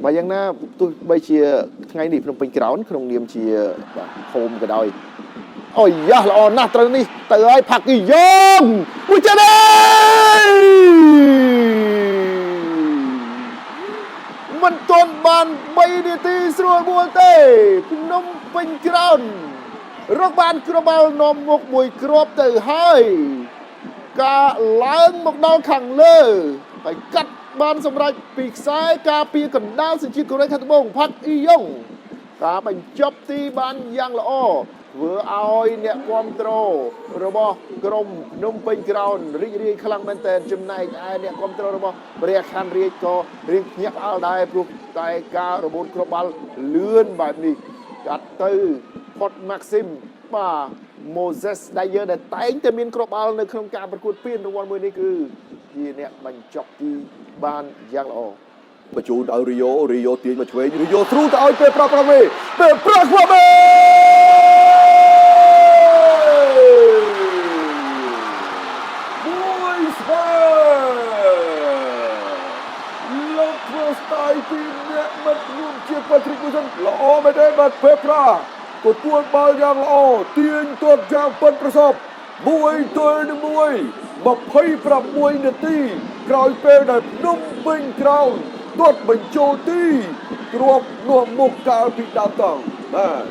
បើយ៉ាងណាទោះបីជាថ្ងៃនេះភ្នំពេញក្រោនក្នុងនាមជាហូមក៏ដោយអូយយ៉ាល្អណាស់ត្រូវនេះទៅហើយផាគីយ៉ងមួយចានេះមិនទាន់បាន3នាទីស្រួលបួលទេភ្នំពេញក្រោនរកបានគ្រាប់បាល់នាំមុខមួយគ្រាប់ទៅហើយការឡើងមកដល់ខាងលើហើយកាត់បានសម្រេចពីខ្សែការពារកណ្ដាលសញ្ជាតិកូរ៉េខាងត្បូងផាត់អ៊ីយ៉ុងការបញ្ចប់ទីបានយ៉ាងល្អធ្វើឲ្យអ្នកគាំទ្ររបស់ក្រុមភ្នំពេញក្រោនរីករាយខ្លាំងមែនទែនចំណែកឯអ្នកគាំទ្ររបស់ព្រះខ័នរាជក៏រៀងភ្ញាក់ផ្អើលដែរព្រោះតែការរបូតគ្រាប់បាល់លឿនបែបនេះកាត់ទៅផុតម៉ាក់ស៊ីមបាទម៉ូសេសដៃយើដែលតែងតែមានគ្រាប់បាល់នៅក្នុងការប្រកួតពានរង្វាន់មួយនេះគឺជាអ្នកបញ្ចប់ទីបានយ៉ាងល្អបញ្ជូនឲ្យរីយ៉ូទាញមកឆ្វេងរីយ៉ូទ្រូទៅឲ្យពេលប្រាក់មេពេលប្រាក់មេមួយស្វែលោកធ្វើស្ទាយពីអ្នកមិត្តរួមជាតិប៉ាទ្រិកមួយសិនល្អមែនទេបាទពេលប្រាក់ទទួលបាល់យ៉ាងល្អទាញទាត់យ៉ាងប៉ិនប្រសប់1-1 26នាទីក្រោយពេលដែលភ្នំពេញក្រោនទាត់បញ្ចូលទីគ្រាប់នាំមុខកាលពីដើមតង់បាទ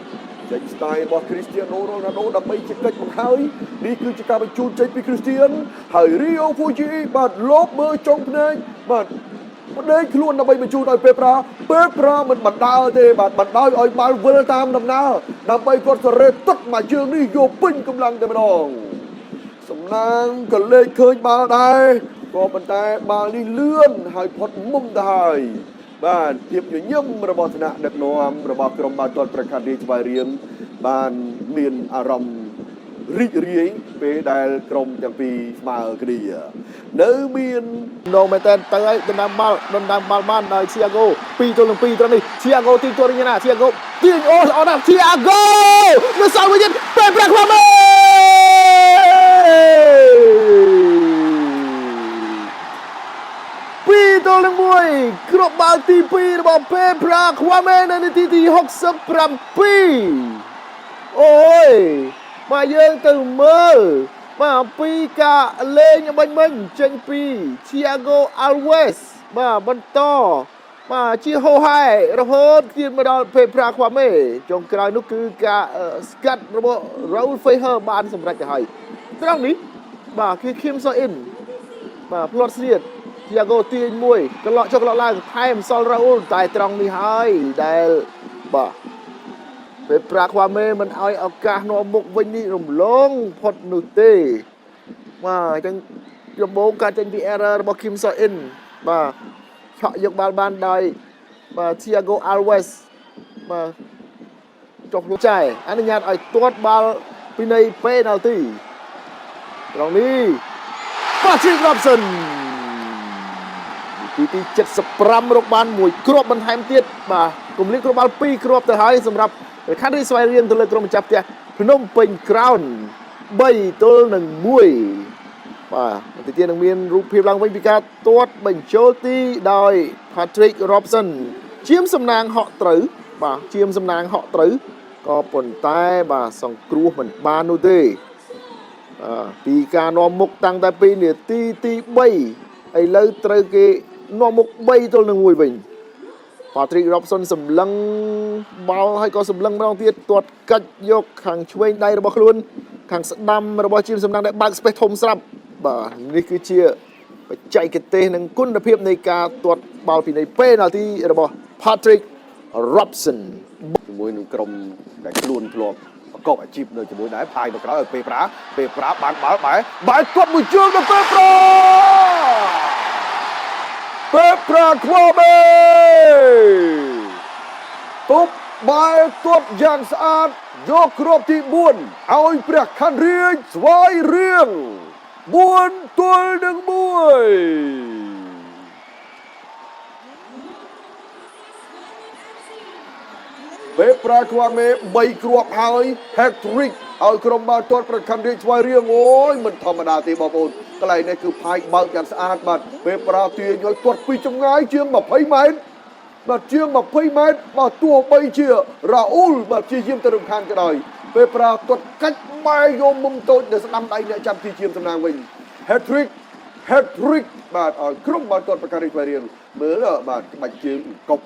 ចេញស្ទាយរបស់គ្រីស្ទីយ៉ាណូរ៉ូណាល់ដូដើម្បីជាកិច្ចបង្ហើយនេះគឺជាការបញ្ជូនចេញពីគ្រីស្ទៀនហើយរីអូហ្វូជីបាទលបមើលចុងភ្នែកបាទបណ្ដេញខ្លួនដើម្បីបញ្ជូនឲ្យពេលប្រាមិនបណ្ដាលទេបាទបណ្ដោយឲ្យបាល់វិលតាមដំណើរដើម្បីគាត់សរេទឹកមកជើងនេះយកពេញកម្លាំងតែម្ដងសំណាងក៏លេខឃើញបាល់ដែរក៏ប៉ុន្តែបាល់នេះលឿនហើយផុតមុំទៅហើយបាទភាពញញឹមរបស់ថ្នាក់ដឹកនាំរបស់ក្រុមបាល់ទាត់ព្រះខ័នរាជស្វាយរៀងបានមានអារម្មណ៍រីករាយពេលដែលក្រុមទាំងពីរស្មើគ្នានៅមានដងមែនតើទៅឲ្យដណ្ដើមបាល់បានដោយឈីអាហ្គោ2-2ត្រង់នេះឈីអាហ្គោទីទួលយ៉ាងណាឈីអាហ្គោទាញអូល្អណាស់ឈីអាហ្គោនៅសល់មួយទៀតពេលប្រាក់ខ្វាមេ2-1គ្រាប់បាល់ទី2របស់ពេលប្រាក់ខ្វាមេនៅនាទីទី67អូយមកយើងទៅមើលបាទពីការលេងមិញចេញពី Thiago Alves បាទបន្តបាទជាហូហែរហូតទៀតមកដល់ពេលប្រាខ្វាមេចុងក្រោយនោះគឺការស្កាត់របស់ Raul Feijer បានសម្រេចទៅហើយត្រង់នេះបាទគឺ Kim So In បាទផ្លត់ស្រៀត Thiago ទាញមួយកន្លក់ចុះកន្លក់ឡើងថែមសល់ Raul តែត្រង់នេះហើយដែលបាទពេលប្រាខ្វាមេមិនឲ្យឱកាសនាំមុខវិញនេះរំលងផុតនោះទេបាទអញ្ចឹងដំបូងការចេញពី error របស់ Kim So In បាទឆក់យកបាល់បានដោយបាទ Thiago Alves បាទចុះលោកចែអនុញ្ញាតឲ្យទាត់បាល់ពីនៃ penalty ត្រង់នេះ Patrick Robson ទី75រកបានមួយគ្រាប់បន្ថែមទៀតបាទគម្លាតគ្រាប់បាល់2គ្រាប់ទៅហើយសម្រាប់ខណ្ឌរីស្វ័យរៀងទៅលើក្រុមម្ចាស់ផ្ទះភ្នំពេញក្រោន3-1បាទទីទៀតនឹងមានរូបភាពឡើងវិញពីការទាត់បញ្ចូលទីដោយ Patrick Robson ជាមសំណាងហក់ត្រូវបាទជាមសំណាងហក់ត្រូវក៏ប៉ុន្តែបាទសង្គ្រោះមិនបាននោះទេពីការនាំមុខតាំងតែពីនាទីទី3ឥឡូវត្រូវគេនាំមុខ3-1វិញPatrick Robson សម្លឹងបាល់ហើយក៏សម្លឹងម្ដងទៀតទាត់កាច់យកខាងឆ្វេងដៃរបស់ខ្លួនខាងស្ដាំរបស់ជាមសំណាងដែលបើកស្ពេសធំស្រាប់បាទនេះគឺជាបច្ចេកទេសនិងគុណភាពនៃការទាត់បាល់ពីនៃ penalty របស់ Patrick Robson ជាមួយនឹងក្រុមដែលខ្លួនធ្លាប់ប្រកបអាជីពនៅជាមួយដែរផាយមកក្រោយឲ្យពេលប្រាបានបាល់បែរទាត់មួយជើងទៅពេលប្រាខ្វាមេទប់បែរទាត់យ៉ាងស្អាតយកគ្រាប់ទី4ឲ្យព្រះខ័នរាជស្វាយរៀង4-1ពេលប្រាខ្វាមេ3គ្រាប់ហើយ hat-trick ឲ្យក្រុមបាល់ទាត់ព្រះខ័នរាជស្វាយរៀងអូយមិនធម្មតាទេបងប្អូនកន្លែងនេះគឺផាយបើកយ៉ាងស្អាតបាទពេលប្រាទាញឲ្យទាត់ពីចម្ងាយជាង20ម៉ែត្រ បាទជាង20 ម៉ែត្របាទទោះបីជារ៉ាអ៊ូលបាទជាយាមទៅរំខានក៏ដោយពេលប្រាគាត់កាច់ម៉ែយកមុំតូចនៅស្ដាំដៃអ្នកចាប់ជាយាមសំណាងវិញ hat-trick hat-trick បាទឲ្យក្រុមបាល់ទាត់ប្រកាសរីករាយមើលបាទក្បាច់ជើងកប់